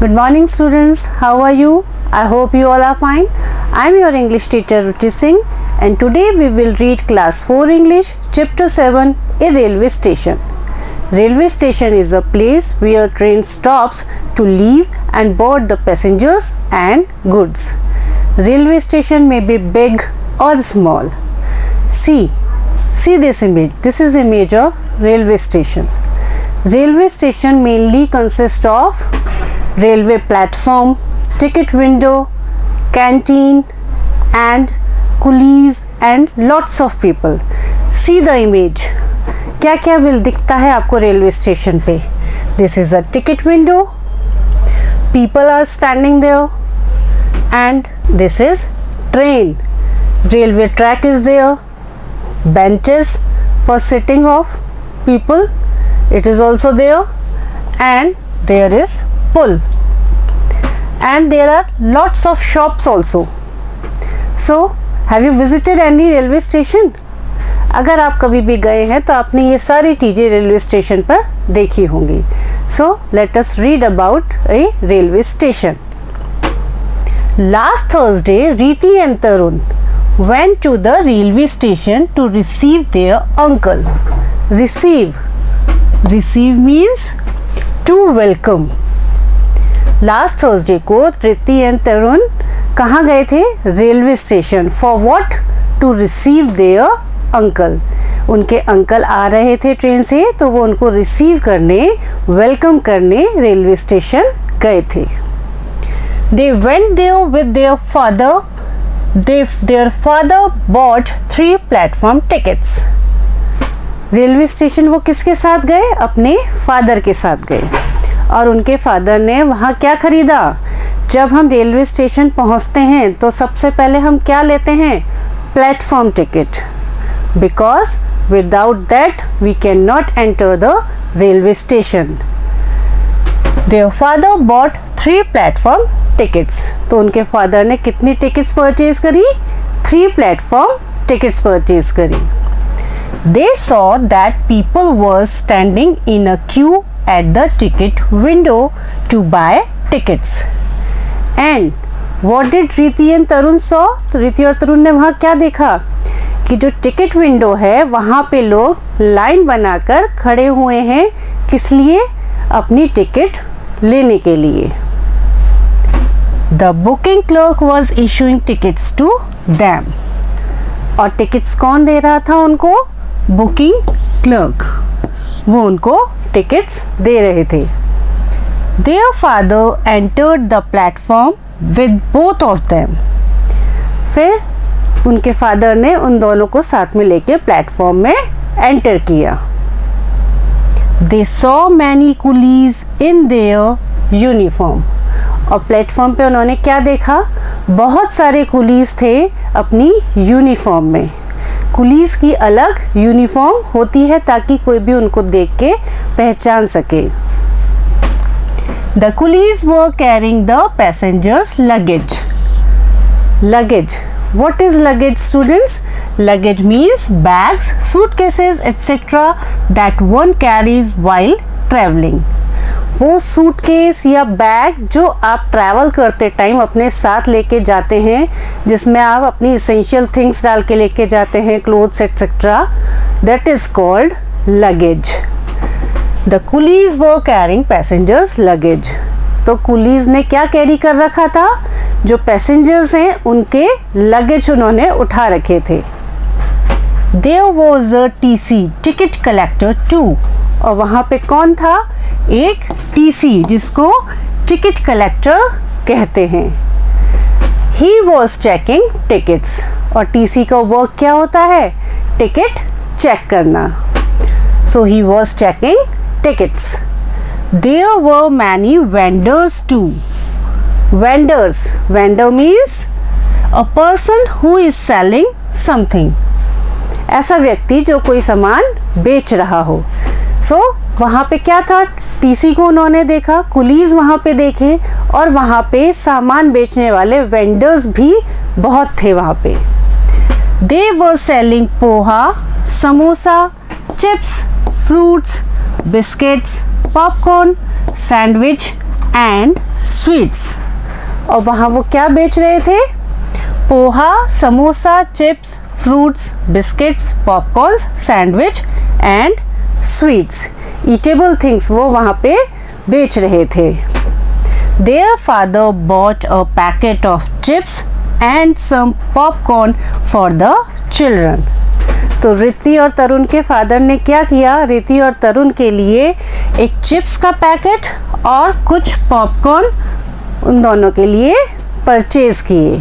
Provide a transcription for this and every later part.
Good morning students, how are you? I hope you all are fine. I am your English teacher Ruchi Singh and today we will read class 4 English chapter 7, a railway station. Railway station is a place where train stops to leave and board the passengers and goods. Railway station may be big or small. See this image. This is image of railway station. Railway station mainly consists of railway platform, ticket window, canteen and coolies and lots of people. See the image. क्या क्या will दिखता है आपको railway station पे? This is a ticket window. People are standing there and this is train. Railway track is there. Benches for sitting of people. It is also there and there is pull and there are lots of shops also. So have you visited any railway station? अगर आप कभी भी गए हैं तो आपने ये सारी चीज़ें रेलवे स्टेशन पर देखी होंगी. So let us read about a railway station. Last Thursday, Riti and Tarun went to the railway station to receive their uncle. Receive means to welcome. Last Thursday को रिति एंड तरुण कहाँ गए थे? Railway station. For what? To receive their uncle. उनके uncle आ रहे थे train से तो वो उनको रिसीव करने, वेलकम करने रेलवे स्टेशन गए थे. They went there with their father. Their father bought 3 platform tickets. Railway station वो किसके साथ गए? अपने फादर के साथ गए और उनके फादर ने वहाँ क्या खरीदा? जब हम रेलवे स्टेशन पहुँचते हैं तो सबसे पहले हम क्या लेते हैं? Platform ticket. Because without that we can not enter the railway station. Their father bought 3 platform tickets. तो उनके फादर ने कितनी टिकट्स परचेज करी? 3 प्लेटफॉर्म टिकट्स परचेज करी. They saw that people were standing in a queue at the ticket window to buy tickets. And what did Riti and Tarun saw? तो रिति और तरुण ने वहाँ क्या देखा? कि जो टिकट विंडो है वहाँ पे लोग लाइन बनाकर खड़े हुए हैं. किस लिए? अपनी टिकट लेने के लिए. The booking clerk was issuing tickets to them. और टिकट्स कौन दे रहा था उनको? Booking clerk. वो उनको टिकट्स दे रहे थे. Their father entered the platform with both of them. फिर उनके फादर ने उन दोनों को साथ में लेके प्लेटफॉर्म में एंटर किया. They saw many Coolidge in their uniform. और प्लेटफॉर्म पे उन्होंने क्या देखा? बहुत सारे कुलीज थे अपनी यूनिफॉर्म में. कुलीज की अलग यूनिफॉर्म होती है ताकि कोई भी उनको देख के पहचान सके. The Coolidge were carrying the passengers luggage. Luggage. What is luggage, students? Luggage means bags, suitcases, etc. that one carries while traveling. वो सूटकेस या बैग जो आप ट्रैवल करते टाइम अपने साथ लेके जाते हैं, जिसमें आप अपनी इसेंशियल थिंग्स डाल के लेके जाते हैं, clothes etcetera, that is called luggage. The Coolidge were carrying passengers luggage. तो कुलीज ने क्या कैरी कर रखा था? जो पैसेंजर्स हैं उनके लगेज उन्होंने उठा रखे थे. There was a TC ticket collector too. और वहाँ पे कौन था? एक टीसी जिसको टिकट कलेक्टर कहते हैं. He was checking tickets. और टीसी का वर्क क्या होता है? टिकट चेक करना. So he was checking tickets. There were many vendors too. Vendors. Vendor means a person who is selling something. ऐसा व्यक्ति जो कोई सामान बेच रहा हो. सो वहाँ पे क्या था? टीसी को उन्होंने देखा, कुलीज वहाँ पे देखे और वहाँ पे सामान बेचने वाले वेंडर्स भी बहुत थे वहाँ पे. They were selling poha, samosa, chips, fruits, biscuits, popcorn, sandwich and sweets. और वहाँ वो क्या बेच रहे थे? Poha, samosa, chips, fruits, biscuits, popcorns, sandwich and sweets. Eatable things वो वहाँ पे बेच रहे थे। Their father bought a packet of chips and some popcorn for the children. तो रिति और तरुण के फादर ने क्या किया? रिति और तरुण के लिए एक चिप्स का पैकेट और कुछ पॉपकॉर्न उन दोनों के लिए परचेज किए।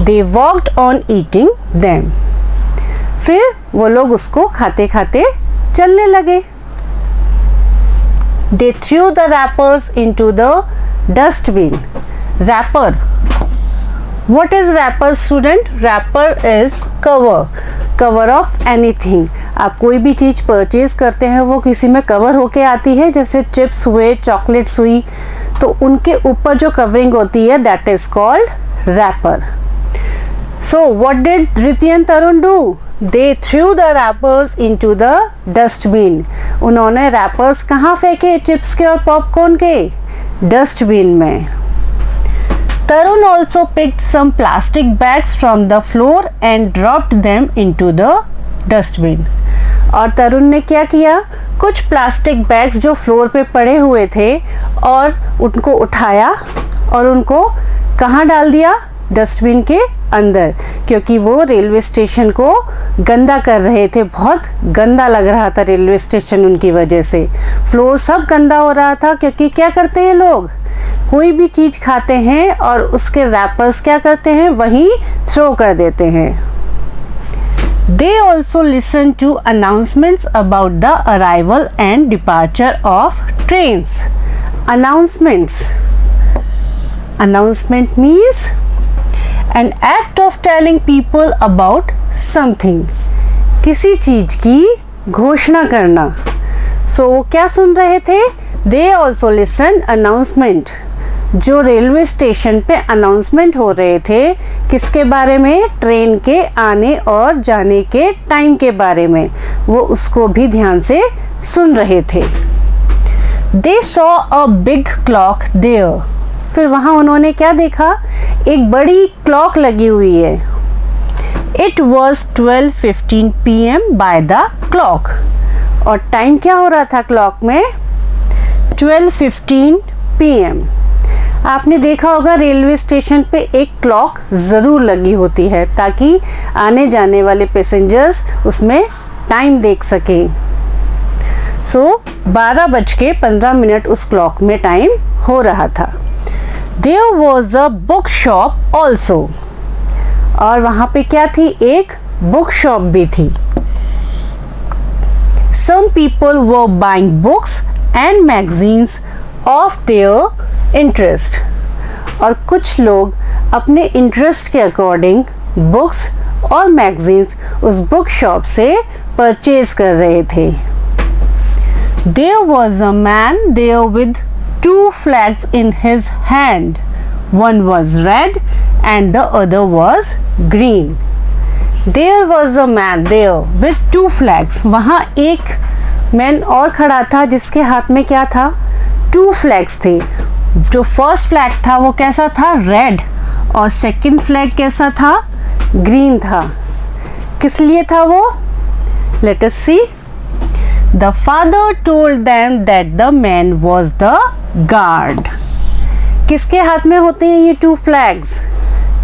They walked on eating them. फिर वो लोग उसको खाते खाते चलने लगे। They threw the wrappers into the dustbin. Wrapper. What is wrapper, student? Wrapper is cover. Cover of anything. आप कोई भी चीज़ परचेज करते हैं वो किसी में कवर होके आती है, जैसे चिप्स हुए, चॉकलेट्स हुई, तो उनके ऊपर जो कवरिंग होती है that is called wrapper. So what did Riti and Tarun do? They threw the wrappers into the dustbin. उन्होंने रैपर्स कहाँ फेंके? चिप्स के और पॉपकॉर्न के डस्टबिन में। Tarun also picked some plastic bags from the floor and dropped them into the dustbin. और तरुण ने क्या किया? कुछ प्लास्टिक बैग्स जो फ्लोर पे पड़े हुए थे और उनको उठाया और उनको कहाँ डाल दिया? डस्टबिन के अंदर, क्योंकि वो रेलवे स्टेशन को गंदा कर रहे थे। बहुत गंदा लग रहा था रेलवे स्टेशन उनकी वजह से। फ्लोर सब गंदा हो रहा था, क्योंकि क्या करते हैं लोग? कोई भी चीज़ खाते हैं और उसके रैपर्स क्या करते हैं? वहीं थ्रो कर देते हैं। They also listened to announcements about the arrival and departure of trains. Announcements. Announcement means an act of telling people about something. किसी चीज़ की घोषणा करना। So वो क्या सुन रहे थे? They also listen announcement. जो रेलवे स्टेशन पे अनाउंसमेंट हो रहे थे, किसके बारे में? ट्रेन के आने और जाने के टाइम के बारे में, वो उसको भी ध्यान से सुन रहे थे। They saw a big clock there. फिर वहाँ उन्होंने क्या देखा? एक बड़ी क्लॉक लगी हुई है। It was 12:15 PM by the clock. और टाइम क्या हो रहा था क्लॉक में? 12:15 PM. आपने देखा होगा रेलवे स्टेशन पे एक क्लॉक ज़रूर लगी होती है, ताकि आने जाने वाले पैसेंजर्स उसमें टाइम देख सकें। सो 12:15 उस क्लॉक में टाइम हो रहा था। There was a book shop also. और वहाँ पे क्या थी? एक बुक शॉप भी थी। Some people were buying books and magazines of their interest. और कुछ लोग अपने इंटरेस्ट के अकॉर्डिंग बुक्स और मैगजीन्स उस बुक शॉप से परचेज कर रहे थे। There was a man there with 2 flags in his hand. One was red and the other was green. There was a man there with 2 flags. वहाँ एक man और खड़ा था जिसके हाथ में क्या था? 2 फ्लैग्स थे। जो फर्स्ट फ्लैग था वो कैसा था? रेड। और सेकंड फ्लैग कैसा था? ग्रीन था। किस लिए था वो? Let us see. The father told them that the man was the guard. किसके हाथ में होते हैं ये 2 फ्लैग्स?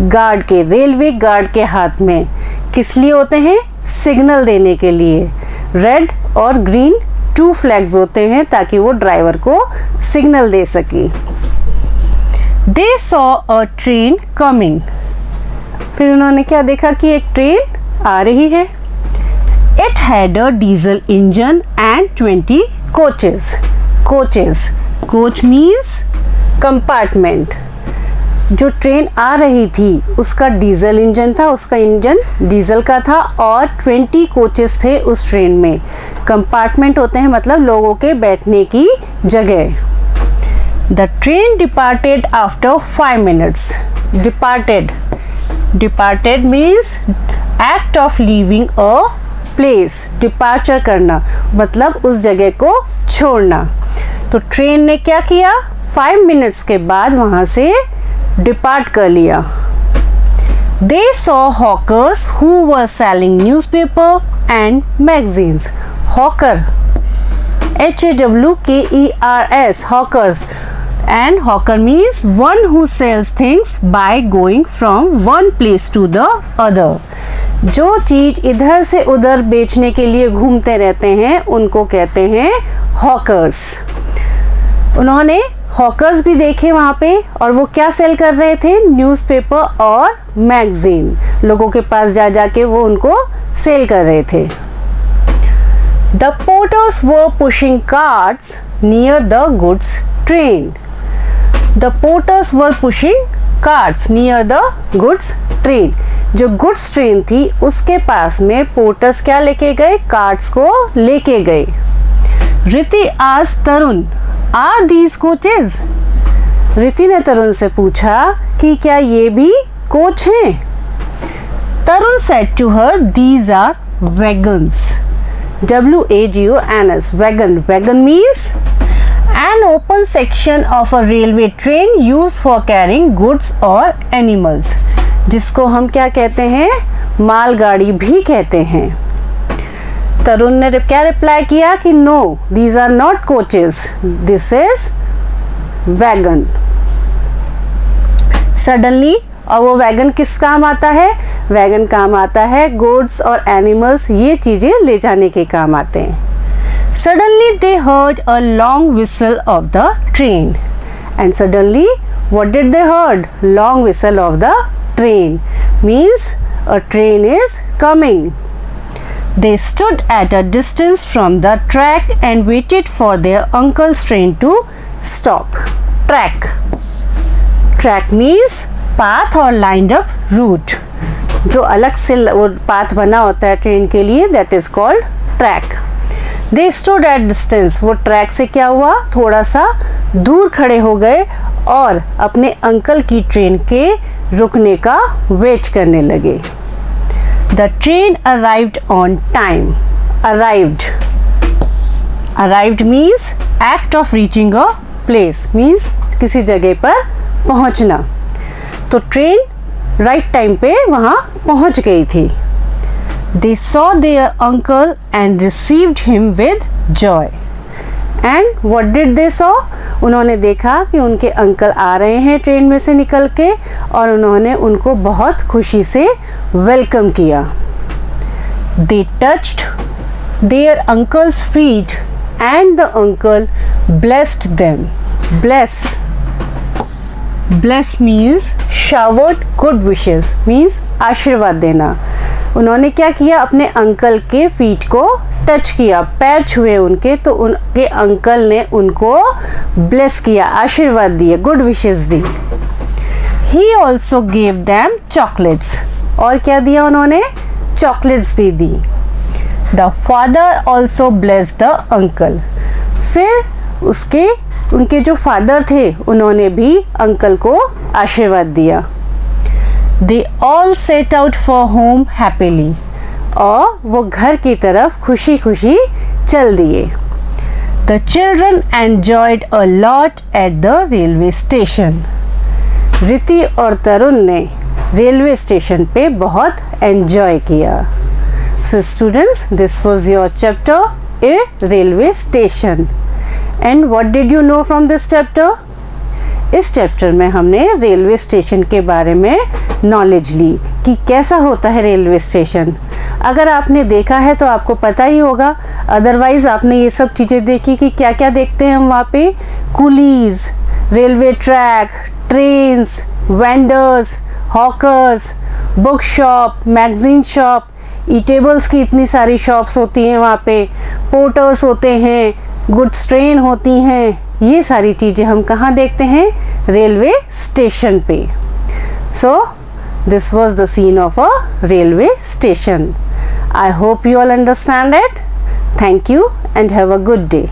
गार्ड के, रेलवे गार्ड के हाथ में। किस लिए होते हैं? सिग्नल देने के लिए। रेड और ग्रीन 2 फ्लैग्स होते हैं ताकि वो ड्राइवर को सिग्नल दे सके। They saw a train coming. फिर उन्होंने क्या देखा कि एक ट्रेन आ रही है। It had a diesel engine and 20 coaches. Coaches. Coach means compartment. जो ट्रेन आ रही थी उसका डीजल इंजन था, उसका इंजन डीजल का था और 20 कोचेस थे उस ट्रेन में। कंपार्टमेंट होते हैं मतलब लोगों के बैठने की जगह। The train departed after 5 minutes. Departed. Departed means act of leaving a place. Departure करना मतलब उस जगह को छोड़ना। तो ट्रेन ने क्या किया? 5 मिनट्स के बाद वहाँ से डिपार्ट कर लिया। They saw hawkers who were selling newspaper and magazines. Hawker, H-A-W-K-E-R-S, hawkers. And hawker means one who sells things by going from one place to the other. जो चीज़ इधर से उधर बेचने के लिए घूमते रहते हैं उनको कहते हैं हॉकर्स। उन्होंने हॉकर्स भी देखे वहाँ पे, और वो क्या सेल कर रहे थे? न्यूज़पेपर और मैगज़ीन। लोगों के पास जा जाके वो उनको सेल कर रहे थे। The porters were pushing carts near the goods train. The porters were pushing carts near the goods train. जो गुड्स ट्रेन थी उसके पास में पोर्टर्स क्या लेके गए? कार्ट्स को लेके गए। रिति आज तरुण, आर दीज कोचेज? रिति ने तरुण से पूछा कि क्या ये भी कोच हैं? तरुण said to her, these are wagons. W-A-G-O-N-S, wagon. Wagon means an open section of a railway train used for carrying goods or animals, जिसको हम क्या कहते हैं? मालगाड़ी भी कहते हैं। तरुण ने क्या रिप्लाई किया कि no, these are not coaches, this is wagon. Suddenly, और वो वैगन किस काम आता है? वैगन काम आता है गुड्स और एनिमल्स, ये चीज़ें ले जाने के काम आते हैं। Suddenly they heard a long whistle of the train. And suddenly, what did they heard? Long whistle of the train. Means a train is coming. They stood at a distance from the track and waited for their uncle's train to stop. Track. Track means path or lined up route. जो अलग से वो path बना होता है train के लिए, that is called track. They stood at distance. वो ट्रैक से क्या हुआ? थोड़ा सा दूर खड़े हो गए और अपने अंकल की ट्रेन के रुकने का वेट करने लगे। The train arrived on time. Arrived. Arrived means act of reaching a place. Means किसी जगह पर पहुंचना। तो ट्रेन राइट टाइम पे वहाँ पहुंच गई थी। They saw their uncle and received him with joy. And what did they saw? उन्होंने देखा कि उनके अंकल आ रहे हैं ट्रेन में से निकल के, और उन्होंने उनको बहुत खुशी से वेलकम किया। They touched their uncle's feet and the uncle blessed them. Bless means showered good wishes, means आशीर्वाद देना। उन्होंने क्या किया? अपने अंकल के फीट को टच किया, पैर छुए उनके, तो उनके अंकल ने उनको ब्लेस किया, आशीर्वाद दिए, good wishes the. He also gave them chocolates. और क्या दिया उन्होंने? चॉकलेट्स भी दी। The father also blessed the uncle. फिर उनके जो फादर थे उन्होंने भी अंकल को आशीर्वाद दिया। They all set out for home happily. और वो घर की तरफ खुशी खुशी चल दिए। The children enjoyed a lot at the railway station. रिति और तरुण ने रेलवे स्टेशन पे बहुत एंजॉय किया। So students, this was your chapter, a railway station. And what did you know from this chapter? इस चैप्टर में हमने रेलवे स्टेशन के बारे में नॉलेज ली कि कैसा होता है रेलवे स्टेशन। अगर आपने देखा है तो आपको पता ही होगा, अदरवाइज़ आपने ये सब चीज़ें देखी कि क्या क्या देखते हैं हम वहाँ पे? Coolies, railway track, trains, vendors, hawkers, book shop, magazine shop, eatables की इतनी सारी शॉप्स होती हैं वहाँ पे, पोर्टर्स होते हैं, गुड्स ट्रेन होती हैं। ये सारी चीज़ें हम कहाँ देखते हैं? रेलवे स्टेशन पे। So this was the scene of a railway station. I hope you all understand it. Thank you and have a good day.